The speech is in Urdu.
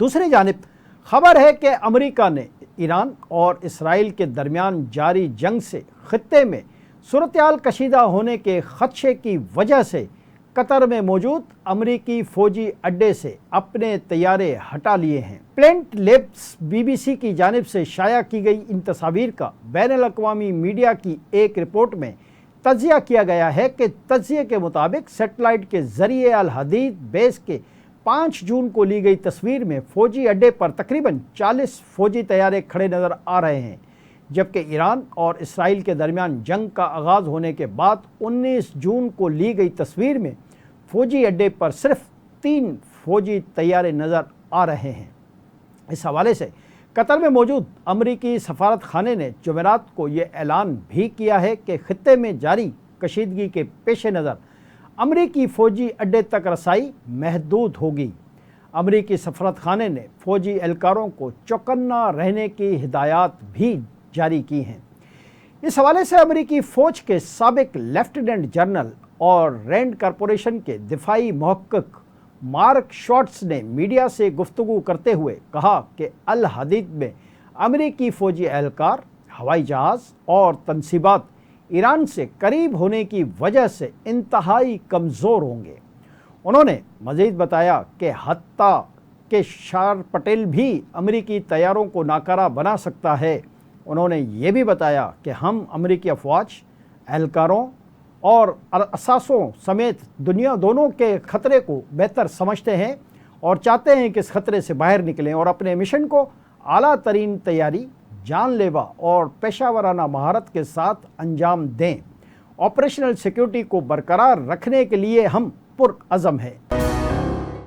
دوسری جانب خبر ہے کہ امریکہ نے ایران اور اسرائیل کے درمیان جاری جنگ سے خطے میں صورتحال کشیدہ ہونے کے خدشے کی وجہ سے قطر میں موجود امریکی فوجی اڈے سے اپنے طیارے ہٹا لیے ہیں۔ پلینٹ لیبس BBC کی جانب سے شائع کی گئی ان تصاویر کا بین الاقوامی میڈیا کی ایک رپورٹ میں تجزیہ کیا گیا ہے کہ تجزیے کے مطابق سیٹلائٹ کے ذریعے الحدید بیس کے 5 جون کو لی گئی تصویر میں فوجی اڈے پر تقریباً 40 فوجی طیارے کھڑے نظر آ رہے ہیں، جبکہ ایران اور اسرائیل کے درمیان جنگ کا آغاز ہونے کے بعد 19 جون کو لی گئی تصویر میں فوجی اڈے پر صرف 3 فوجی طیارے نظر آ رہے ہیں۔ اس حوالے سے قطر میں موجود امریکی سفارت خانے نے جمعرات کو یہ اعلان بھی کیا ہے کہ خطے میں جاری کشیدگی کے پیش نظر امریکی فوجی اڈے تک رسائی محدود ہوگی۔ امریکی سفارت خانے نے فوجی اہلکاروں کو چوکنا رہنے کی ہدایات بھی جاری کی ہیں۔ اس حوالے سے امریکی فوج کے سابق لیفٹیننٹ جنرل اور رینڈ کارپوریشن کے دفاعی محقق مارک شارٹس نے میڈیا سے گفتگو کرتے ہوئے کہا کہ الحدید میں امریکی فوجی اہلکار، ہوائی جہاز اور تنصیبات ایران سے قریب ہونے کی وجہ سے انتہائی کمزور ہوں گے۔ انہوں نے مزید بتایا کہ حتیٰ کہ شارپٹل بھی امریکی طیاروں کو ناکارہ بنا سکتا ہے۔ انہوں نے یہ بھی بتایا کہ ہم امریکی افواج، اہلکاروں اور اثاثوں سمیت دنیا دونوں کے خطرے کو بہتر سمجھتے ہیں اور چاہتے ہیں کہ اس خطرے سے باہر نکلیں اور اپنے مشن کو اعلیٰ ترین تیاری، جان لیوا اور پیشہ ورانہ مہارت کے ساتھ انجام دیں۔ آپریشنل سیکیورٹی کو برقرار رکھنے کے لیے ہم پرعزم ہیں۔